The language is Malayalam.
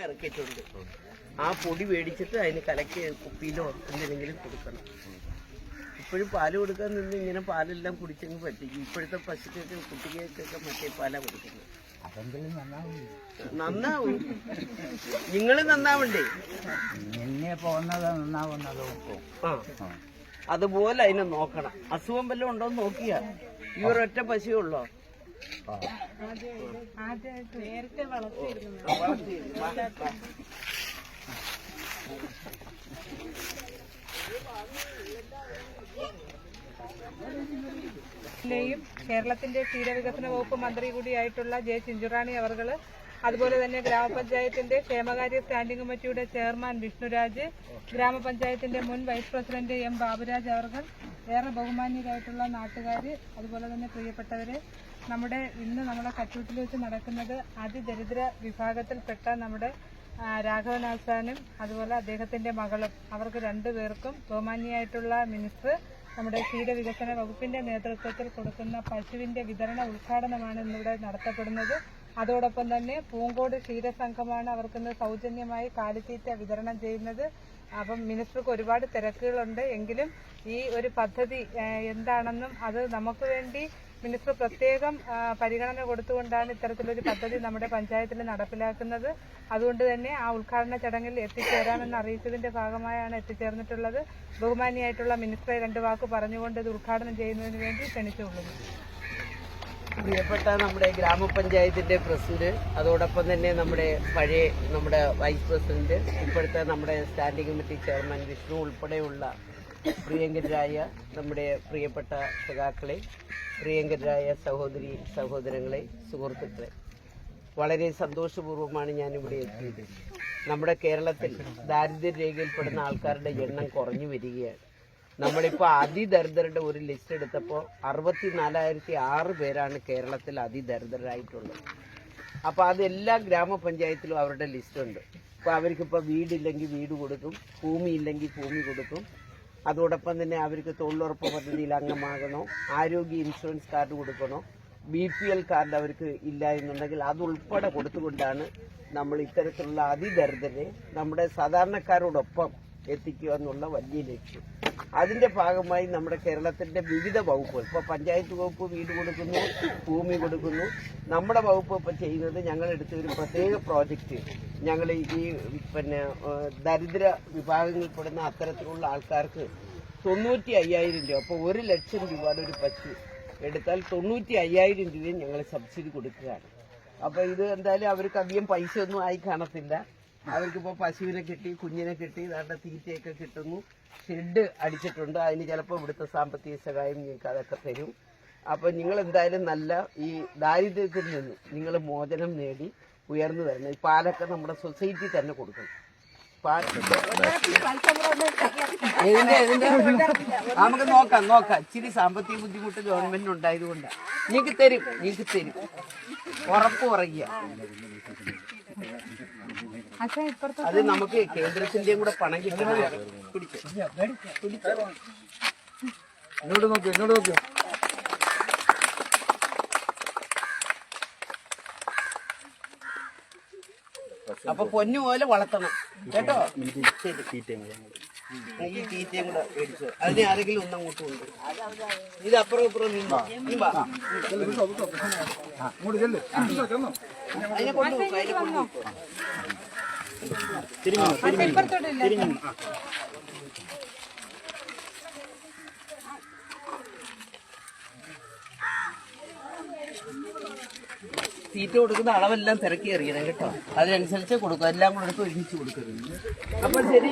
ഇറക്കിയിട്ടുണ്ട്. ആ പൊടി മേടിച്ചിട്ട് അതിന് കലക്കി കുപ്പിയിലോ എന്തിനെങ്കിലും കൊടുക്കണം. ഇപ്പോഴും പാല് കൊടുക്കാൻ നിന്ന് ഇങ്ങനെ പാലെല്ലാം കുടിച്ചങ്ങ് പറ്റിക്കും. ഇപ്പോഴത്തെ പശുക്കൊക്കെ കുട്ടികൾക്കൊക്കെ മറ്റേ പാലാണ് കൊടുക്കുന്നത്. നന്നാവും. നിങ്ങൾ നന്നാവണ്ടേ? അതുപോലെ അതിനെ നോക്കണം. അസുഖം വല്ലതും ഉണ്ടോ എന്ന് നോക്കിയാ. ഈ ഒരൊറ്റ പശുവേ ഉള്ളോ? കേരളത്തിന്റെ ക്ഷീരവികസന വകുപ്പ് മന്ത്രി കൂടിയായിട്ടുള്ള ജെ ചിഞ്ചുറാണി അവർകള്, അതുപോലെ തന്നെ ഗ്രാമപഞ്ചായത്തിന്റെ ക്ഷേമകാര്യ സ്റ്റാൻഡിംഗ് കമ്മിറ്റിയുടെ ചെയർമാൻ വിഷ്ണുരാജ്, ഗ്രാമപഞ്ചായത്തിന്റെ മുൻ വൈസ് പ്രസിഡന്റ് എം ബാബുരാജ് അവർകൾ, ഏറെ ബഹുമാന്യരായിട്ടുള്ള നാട്ടുകാര്, അതുപോലെ തന്നെ പ്രിയപ്പെട്ടവര്, ഇന്ന് നമ്മുടെ കച്ചൂട്ടിൽ വെച്ച് നടക്കുന്നത് അതിദരിദ്ര വിഭാഗത്തിൽപ്പെട്ട നമ്മുടെ രാഘവനാശാനും അതുപോലെ അദ്ദേഹത്തിന്റെ മകളും, അവർക്ക് രണ്ടുപേർക്കും ബഹുമാന്യയായിട്ടുള്ള മിനിസ്റ്റർ നമ്മുടെ ക്ഷീരവികസന വകുപ്പിന്റെ നേതൃത്വത്തിൽ കൊടുക്കുന്ന പശുവിന്റെ വിതരണ ഉദ്ഘാടനമാണ് ഇന്നിവിടെ നടത്തപ്പെടുന്നത്. അതോടൊപ്പം തന്നെ പൂങ്കോട് ക്ഷീരസംഘമാണ് അവർക്കിന്ന് സൗജന്യമായി കാലിത്തീറ്റ വിതരണം ചെയ്യുന്നത്. അപ്പം മിനിസ്റ്റർക്ക് ഒരുപാട് തിരക്കുകളുണ്ട്. എങ്കിലും ഈ ഒരു പദ്ധതി എന്താണെന്നും അത് നമുക്ക് വേണ്ടി മിനിസ്റ്റർ പ്രത്യേകം പരിഗണന കൊടുത്തുകൊണ്ടാണ് ഇത്തരത്തിലൊരു പദ്ധതി നമ്മുടെ പഞ്ചായത്തിൽ നടപ്പിലാക്കുന്നത്. അതുകൊണ്ട് തന്നെ ആ ഉദ്ഘാടന ചടങ്ങിൽ എത്തിച്ചേരാമെന്ന് അറിയിച്ചതിന്റെ ഭാഗമായാണ് എത്തിച്ചേർന്നിട്ടുള്ളത്. ബഹുമാനിയായിട്ടുള്ള മിനിസ്റ്ററെ രണ്ട് വാക്ക് പറഞ്ഞുകൊണ്ട് ഇത് ഉദ്ഘാടനം ചെയ്യുന്നതിന് വേണ്ടി ക്ഷണിച്ചുകൊള്ളുന്നു. പ്രിയപ്പെട്ട നമ്മുടെ ഗ്രാമപഞ്ചായത്തിന്റെ പ്രസിഡന്റ്, അതോടൊപ്പം തന്നെ നമ്മുടെ വൈസ് പ്രസിഡന്റ്, ഇപ്പോഴത്തെ നമ്മുടെ സ്റ്റാൻഡിംഗ് കമ്മിറ്റി ചെയർമാൻ വിഷ്ണു ഉൾപ്പെടെയുള്ള പ്രിയങ്കരായ നമ്മുടെ പ്രിയപ്പെട്ട സഖാക്കളെ, പ്രിയങ്കരായ സഹോദരി സഹോദരങ്ങളെ, സുഹൃത്തുക്കളെ, വളരെ സന്തോഷപൂർവ്വമാണ് ഞാനിവിടെ എത്തിയത്. നമ്മുടെ കേരളത്തിൽ ദാരിദ്ര്യരേഖയിൽപ്പെടുന്ന ആൾക്കാരുടെ എണ്ണം കുറഞ്ഞു വരികയാണ്. നമ്മളിപ്പോൾ അതിദരിദ്രരുടെ ഒരു ലിസ്റ്റ് എടുത്തപ്പോൾ 64,006 പേരാണ് കേരളത്തിൽ അതിദരിദ്രരായിട്ടുള്ളത്. അപ്പോൾ അത് എല്ലാ ഗ്രാമപഞ്ചായത്തിലും അവരുടെ ലിസ്റ്റുണ്ട്. അപ്പോൾ അവർക്കിപ്പോൾ വീടില്ലെങ്കിൽ വീട് കൊടുക്കും, ഭൂമിയില്ലെങ്കിൽ ഭൂമി കൊടുക്കും. അതോടൊപ്പം തന്നെ അവർക്ക് തൊഴിലുറപ്പ് പദ്ധതിയിൽ അംഗമാകണോ, ആരോഗ്യ ഇൻഷുറൻസ് കാർഡ് കൊടുക്കണോ, BPL കാർഡ് അവർക്ക് ഇല്ല എന്നുണ്ടെങ്കിൽ അതുൾപ്പെടെ കൊടുത്തുകൊണ്ടാണ് നമ്മൾ ഇത്തരത്തിലുള്ള അതിദരിദ്രരെ നമ്മുടെ സാധാരണക്കാരോടൊപ്പം എത്തിക്കുക എന്നുള്ള വലിയ ലക്ഷ്യം. അതിന്റെ ഭാഗമായി നമ്മുടെ കേരളത്തിന്റെ വിവിധ വകുപ്പുകൾ, ഇപ്പോൾ പഞ്ചായത്ത് വകുപ്പ് വീട് കൊടുക്കുന്നു, ഭൂമി കൊടുക്കുന്നു. നമ്മുടെ വകുപ്പ് ഇപ്പോൾ ചെയ്യുന്നത്, ഞങ്ങളെടുത്ത ഒരു പ്രത്യേക പ്രോജക്റ്റ്, ഞങ്ങൾ ഈ ദരിദ്ര വിഭാഗങ്ങളിൽപ്പെടുന്ന അത്തരത്തിലുള്ള ആൾക്കാർക്ക് 95,000 രൂപ, അപ്പോൾ 1 ലക്ഷം രൂപയുടെ ഒരു പശു എടുത്താൽ 95,000 രൂപയും ഞങ്ങൾ സബ്സിഡി കൊടുക്കുകയാണ്. അപ്പോൾ ഇത് എന്തായാലും അവർക്ക് അധികം പൈസ ഒന്നും ആയി കാണത്തില്ല. അവർക്കിപ്പോൾ പശുവിനെ കിട്ടി, കുഞ്ഞിനെ കിട്ടി, ഇതാണ്ട് തീറ്റയൊക്കെ കിട്ടുന്നു, ഷെഡ് അടിച്ചിട്ടുണ്ട്. അതിന് ചിലപ്പോൾ ഇവിടുത്തെ സാമ്പത്തിക സഹായം നിങ്ങൾക്ക് അതൊക്കെ തരും. അപ്പോൾ നിങ്ങൾ എന്തായാലും നല്ല ഈ ദാരിദ്ര്യത്തിൽ നിന്ന് നിങ്ങൾ മോചനം നേടി ഉയർന്നു വരണം. ഈ പാലൊക്കെ നമ്മുടെ സൊസൈറ്റി തന്നെ കൊടുക്കണം. നമുക്ക് നോക്കാം. ഇച്ചിരി സാമ്പത്തിക ബുദ്ധിമുട്ട് ഗവൺമെന്റിന് ഉണ്ടായതുകൊണ്ടാണ്. നിങ്ങൾക്ക് തരും ഉറപ്പ് പറയുക. അത് നമുക്ക് കേന്ദ്രത്തിന്റെയും കൂടെ പണം കിട്ടണം. ഇങ്ങോട്ട് നോക്കൂ. അപ്പൊ പൊന്നു പോലെ വളർത്തണം കേട്ടോ. ഈ തീറ്റയും കൂടെ മേടിച്ചു അതിനെ ആരെങ്കിലും ഒന്നങ്ങോട്ട് കൊണ്ട് ഇത് അപ്പുറം ഇപ്പുറം നിന്നോ. അതിനെ കൊണ്ടുപോകും. തീറ്റ കൊടുക്കുന്ന അളവെല്ലാം തിരക്കി എറിയണം കേട്ടോ. അതിനനുസരിച്ച് കൊടുക്കും. എല്ലാം കൂടെ എടുത്ത് ഒരുമിച്ച് കൊടുക്കരുത്. അപ്പോൾ ശരി.